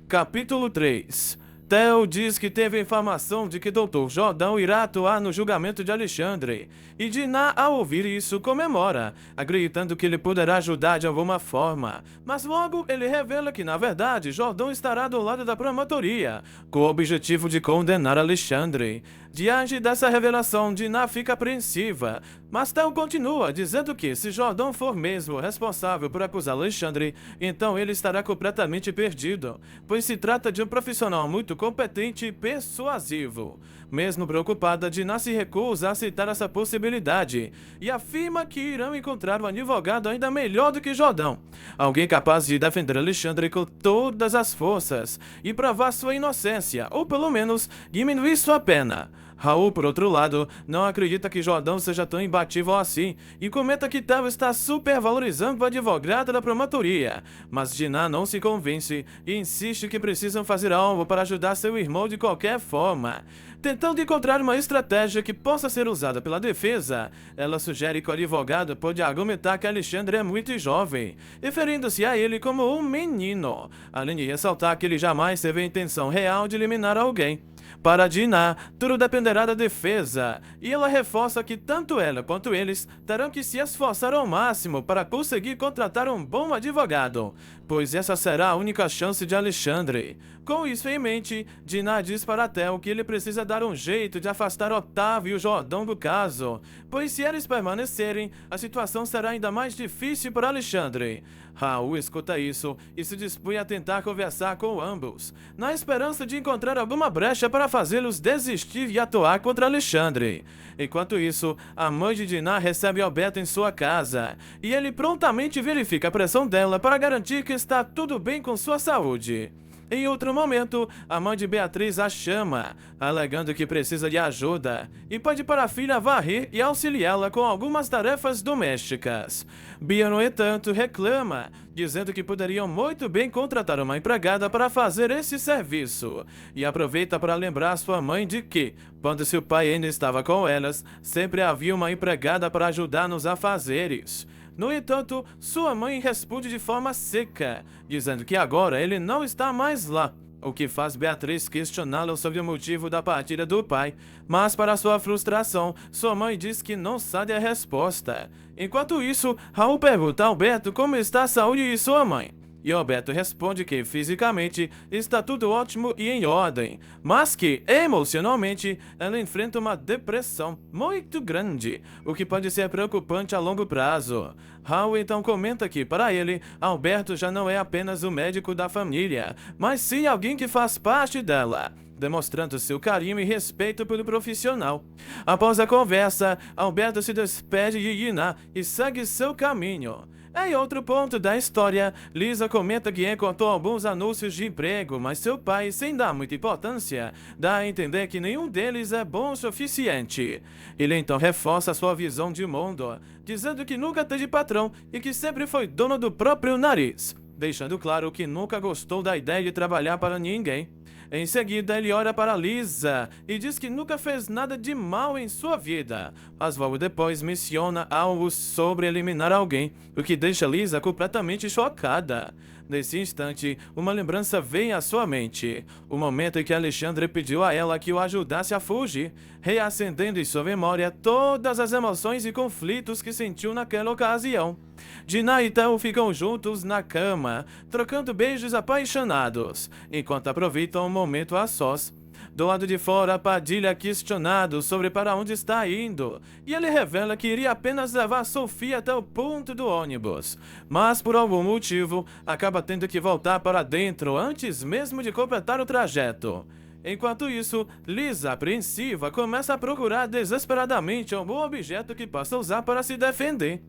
Capítulo 3. Theo diz que teve a informação de que Dr. Jordão irá atuar no julgamento de Alexandre, e Dinah, ao ouvir isso, comemora, acreditando que ele poderá ajudar de alguma forma. Mas logo ele revela que, na verdade, Jordão estará do lado da promotoria, com o objetivo de condenar Alexandre. Diante dessa revelação, Dinah fica apreensiva, mas Theo continua, dizendo que, se Jordão for mesmo responsável por acusar Alexandre, então ele estará completamente perdido, pois se trata de um profissional muito competente e persuasivo. Mesmo preocupada, Dinah se recusa a aceitar essa possibilidade e afirma que irão encontrar um advogado ainda melhor do que Jordão, alguém capaz de defender Alexandre com todas as forças e provar sua inocência, ou pelo menos diminuir sua pena. Raul, por outro lado, não acredita que Jordão seja tão imbatível assim e comenta que Theo está supervalorizando o advogado da promotoria, mas Dinah não se convence e insiste que precisam fazer algo para ajudar seu irmão de qualquer forma. Tentando encontrar uma estratégia que possa ser usada pela defesa, ela sugere que o advogado pode argumentar que Alexandre é muito jovem, referindo-se a ele como um menino, além de ressaltar que ele jamais teve a intenção real de eliminar alguém. Para Dinah, tudo dependerá da defesa, e ela reforça que tanto ela quanto eles terão que se esforçar ao máximo para conseguir contratar um bom advogado, pois essa será a única chance de Alexandre. Com isso em mente, Dinah diz para Theo que ele precisa dar um jeito de afastar Otávio e o Jordão do caso, pois se eles permanecerem, a situação será ainda mais difícil para Alexandre. Raul escuta isso e se dispõe a tentar conversar com ambos, na esperança de encontrar alguma brecha para fazê-los desistir e atuar contra Alexandre. Enquanto isso, a mãe de Dinah recebe Alberto em sua casa, e ele prontamente verifica a pressão dela para garantir que está tudo bem com sua saúde. Em outro momento, a mãe de Beatriz a chama, alegando que precisa de ajuda, e pede para a filha varrer e auxiliá-la com algumas tarefas domésticas. Bia, no entanto, reclama, dizendo que poderiam muito bem contratar uma empregada para fazer esse serviço, e aproveita para lembrar sua mãe de que, quando seu pai ainda estava com elas, sempre havia uma empregada para ajudar nos afazeres. No entanto, sua mãe responde de forma seca, dizendo que agora ele não está mais lá, o que faz Beatriz questioná-lo sobre o motivo da partida do pai, mas para sua frustração, sua mãe diz que não sabe a resposta. Enquanto isso, Raul pergunta a Alberto como está a saúde de sua mãe. E Alberto responde que fisicamente está tudo ótimo e em ordem, mas que emocionalmente ela enfrenta uma depressão muito grande, o que pode ser preocupante a longo prazo. Raul então comenta que, para ele, Alberto já não é apenas o médico da família, mas sim alguém que faz parte dela, demonstrando seu carinho e respeito pelo profissional. Após a conversa, Alberto se despede de Dinah e segue seu caminho. Em outro ponto da história, Lisa comenta que encontrou alguns anúncios de emprego, mas seu pai, sem dar muita importância, dá a entender que nenhum deles é bom o suficiente. Ele então reforça sua visão de mundo, dizendo que nunca teve patrão e que sempre foi dono do próprio nariz, deixando claro que nunca gostou da ideia de trabalhar para ninguém. Em seguida, ele olha para Lisa e diz que nunca fez nada de mal em sua vida, mas logo depois menciona algo sobre eliminar alguém, o que deixa Lisa completamente chocada. Nesse instante, uma lembrança vem à sua mente, o momento em que Alexandre pediu a ela que o ajudasse a fugir, reacendendo em sua memória todas as emoções e conflitos que sentiu naquela ocasião. Dinah e Theo ficam juntos na cama, trocando beijos apaixonados, enquanto aproveitam o momento a sós. Do lado de fora, Padilha é questionado sobre para onde está indo, e ele revela que iria apenas levar Sofia até o ponto do ônibus, mas por algum motivo acaba tendo que voltar para dentro antes mesmo de completar o trajeto. Enquanto isso, Lisa, apreensiva, começa a procurar desesperadamente algum objeto que possa usar para se defender.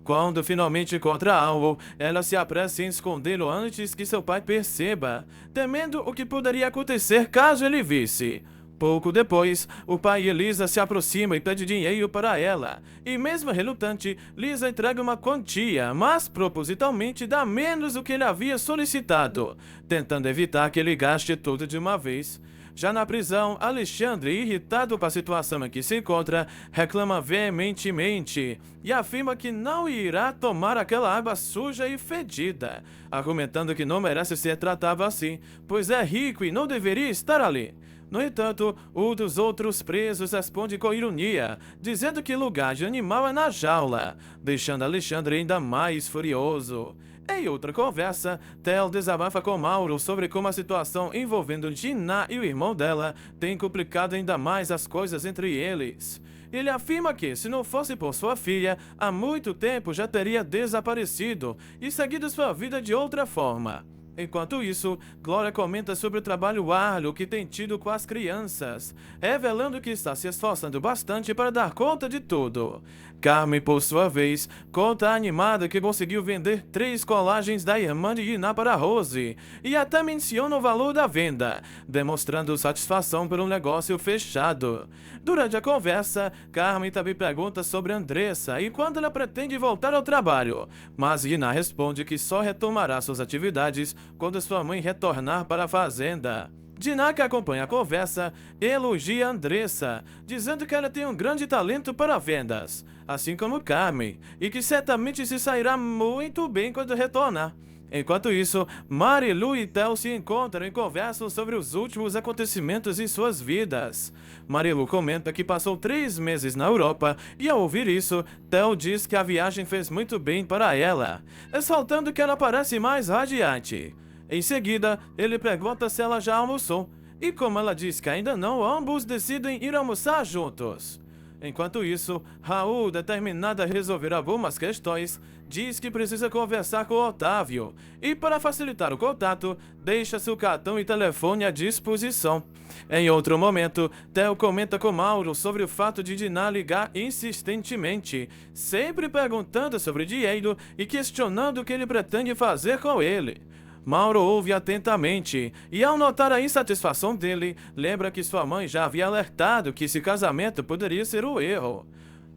Quando finalmente encontra algo, ela se apressa em escondê-lo antes que seu pai perceba, temendo o que poderia acontecer caso ele visse. Pouco depois, o pai e Lisa se aproximam e pede dinheiro para ela. E mesmo relutante, Lisa entrega uma quantia, mas propositalmente dá menos do que ele havia solicitado, tentando evitar que ele gaste tudo de uma vez. Já na prisão, Alexandre, irritado com a situação em que se encontra, reclama veementemente e afirma que não irá tomar aquela água suja e fedida, argumentando que não merece ser tratado assim, pois é rico e não deveria estar ali. No entanto, um dos outros presos responde com ironia, dizendo que lugar de animal é na jaula, deixando Alexandre ainda mais furioso. Em outra conversa, Tel desabafa com Mauro sobre como a situação envolvendo Dinah e o irmão dela tem complicado ainda mais as coisas entre eles. Ele afirma que, se não fosse por sua filha, há muito tempo já teria desaparecido e seguido sua vida de outra forma. Enquanto isso, Glória comenta sobre o trabalho árduo que tem tido com as crianças, revelando que está se esforçando bastante para dar conta de tudo. Carmen, por sua vez, conta animada que conseguiu vender 3 colagens da irmã de Dinah para Rose, e até menciona o valor da venda, demonstrando satisfação pelo negócio fechado. Durante a conversa, Carmen também pergunta sobre Andressa e quando ela pretende voltar ao trabalho, mas Dinah responde que só retomará suas atividades quando sua mãe retornar para a fazenda. Dinah, que acompanha a conversa, elogia Andressa, dizendo que ela tem um grande talento para vendas, assim como Carmen, e que certamente se sairá muito bem quando retornar. Enquanto isso, Marilu e Tel se encontram e conversam sobre os últimos acontecimentos em suas vidas. Marilu comenta que passou 3 meses na Europa e, ao ouvir isso, Tel diz que a viagem fez muito bem para ela, ressaltando que ela parece mais radiante. Em seguida, ele pergunta se ela já almoçou, e como ela diz que ainda não, ambos decidem ir almoçar juntos. Enquanto isso, Raul, determinado a resolver algumas questões, diz que precisa conversar com Otávio, e para facilitar o contato, deixa seu cartão e telefone à disposição. Em outro momento, Tel comenta com Mauro sobre o fato de Dinah ligar insistentemente, sempre perguntando sobre dinheiro e questionando o que ele pretende fazer com ele. Mauro ouve atentamente e, ao notar a insatisfação dele, lembra que sua mãe já havia alertado que esse casamento poderia ser um erro.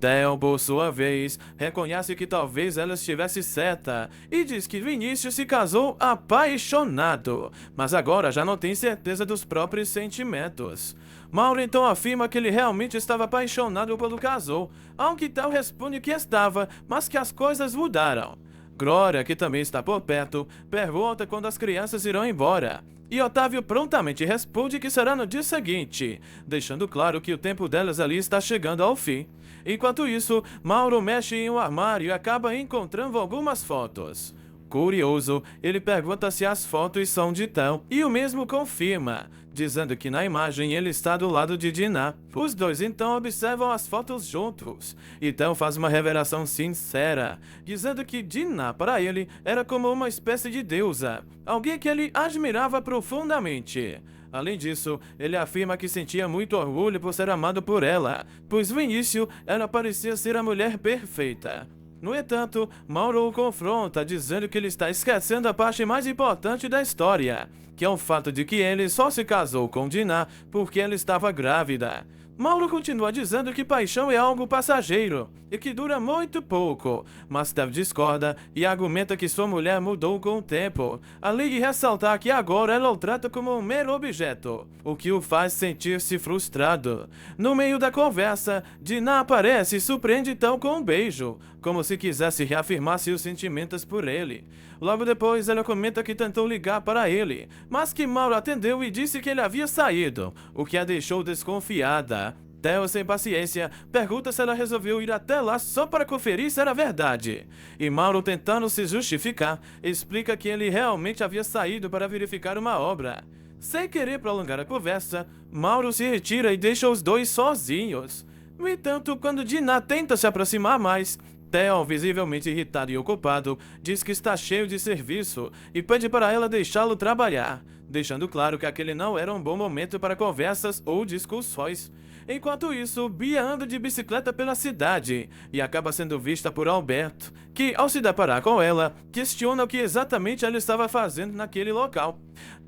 Tel, por sua vez, reconhece que talvez ela estivesse certa e diz que Vinícius se casou apaixonado, mas agora já não tem certeza dos próprios sentimentos. Mauro então afirma que ele realmente estava apaixonado pelo casal, ao que Tel responde que estava, mas que as coisas mudaram. Glória, que também está por perto, pergunta quando as crianças irão embora, e Otávio prontamente responde que será no dia seguinte, deixando claro que o tempo delas ali está chegando ao fim. Enquanto isso, Mauro mexe em um armário e acaba encontrando algumas fotos. Curioso, ele pergunta se as fotos são de Tel, e o mesmo confirma, dizendo que na imagem ele está do lado de Dinah. Os dois então observam as fotos juntos, e Tel faz uma revelação sincera, dizendo que Dinah para ele era como uma espécie de deusa, alguém que ele admirava profundamente. Além disso, ele afirma que sentia muito orgulho por ser amado por ela, pois no início ela parecia ser a mulher perfeita. No entanto, Mauro o confronta, dizendo que ele está esquecendo a parte mais importante da história, que é o fato de que ele só se casou com Dinah porque ela estava grávida. Mauro continua dizendo que paixão é algo passageiro e que dura muito pouco, mas Tel discorda e argumenta que sua mulher mudou com o tempo, além de ressaltar que agora ela o trata como um mero objeto, o que o faz sentir-se frustrado. No meio da conversa, Dinah aparece e surpreende Tel com um beijo, como se quisesse reafirmar seus sentimentos por ele. Logo depois, ela comenta que tentou ligar para ele, mas que Mauro atendeu e disse que ele havia saído, o que a deixou desconfiada. Tel, sem paciência, pergunta se ela resolveu ir até lá só para conferir se era verdade. E Mauro, tentando se justificar, explica que ele realmente havia saído para verificar uma obra. Sem querer prolongar a conversa, Mauro se retira e deixa os dois sozinhos. No entanto, quando Dinah tenta se aproximar mais, Tel, visivelmente irritado e ocupado, diz que está cheio de serviço e pede para ela deixá-lo trabalhar, deixando claro que aquele não era um bom momento para conversas ou discussões. Enquanto isso, Bia anda de bicicleta pela cidade e acaba sendo vista por Alberto, que, ao se deparar com ela, questiona o que exatamente ela estava fazendo naquele local.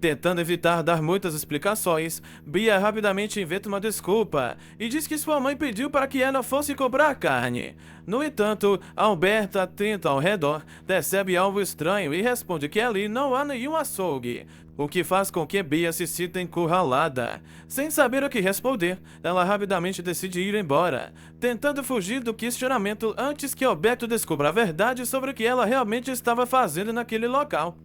Tentando evitar dar muitas explicações, Bia rapidamente inventa uma desculpa e diz que sua mãe pediu para que ela fosse comprar carne. No entanto, Alberto, atento ao redor, percebe algo estranho e responde que ali não há nenhum açougue, o que faz com que Bia se sinta encurralada. Sem saber o que responder, ela rapidamente decide ir embora, tentando fugir do questionamento antes que Alberto descubra a verdade sobre o que ela realmente estava fazendo naquele local.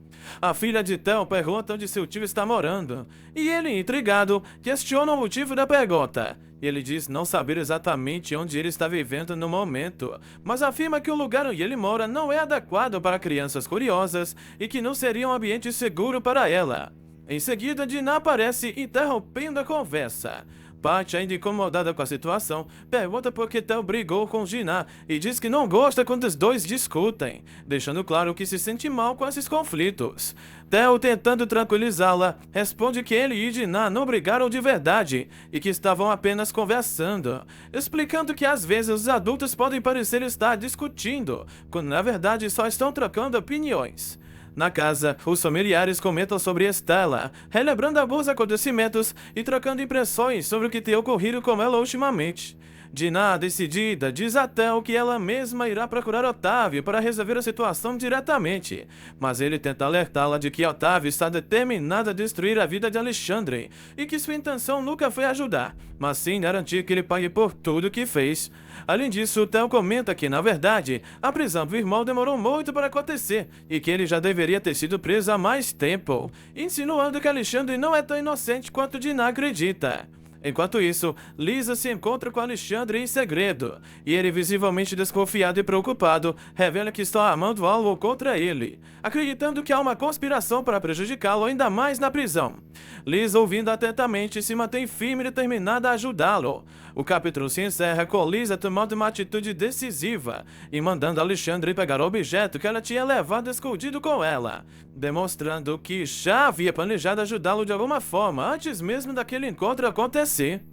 A filha de Theo pergunta onde seu tio está morando, e ele, intrigado, questiona o motivo da pergunta. Ele diz não saber exatamente onde ele está vivendo no momento, mas afirma que o lugar onde ele mora não é adequado para crianças curiosas e que não seria um ambiente seguro para ela. Em seguida, Dinah aparece interrompendo a conversa. Pat, ainda incomodada com a situação, pergunta por que Theo brigou com Dinah e diz que não gosta quando os dois discutem, deixando claro que se sente mal com esses conflitos. Theo, tentando tranquilizá-la, responde que ele e Dinah não brigaram de verdade e que estavam apenas conversando, explicando que às vezes os adultos podem parecer estar discutindo, quando na verdade só estão trocando opiniões. Na casa, os familiares comentam sobre Estela, relembrando alguns acontecimentos e trocando impressões sobre o que tem ocorrido com ela ultimamente. Dinah, decidida, diz a Theo que ela mesma irá procurar Otávio para resolver a situação diretamente, mas ele tenta alertá-la de que Otávio está determinado a destruir a vida de Alexandre e que sua intenção nunca foi ajudar, mas sim garantir que ele pague por tudo que fez. Além disso, Theo comenta que, na verdade, a prisão do irmão demorou muito para acontecer e que ele já deveria ter sido preso há mais tempo, insinuando que Alexandre não é tão inocente quanto Dinah acredita. Enquanto isso, Lisa se encontra com Alexandre em segredo, e ele, visivelmente desconfiado e preocupado, revela que está armando algo contra ele, acreditando que há uma conspiração para prejudicá-lo ainda mais na prisão. Lisa, ouvindo atentamente, se mantém firme e determinada a ajudá-lo. O capítulo se encerra com Lisa tomando uma atitude decisiva e mandando Alexandre pegar o objeto que ela tinha levado escondido com ela, demonstrando que já havia planejado ajudá-lo de alguma forma antes mesmo daquele encontro acontecer.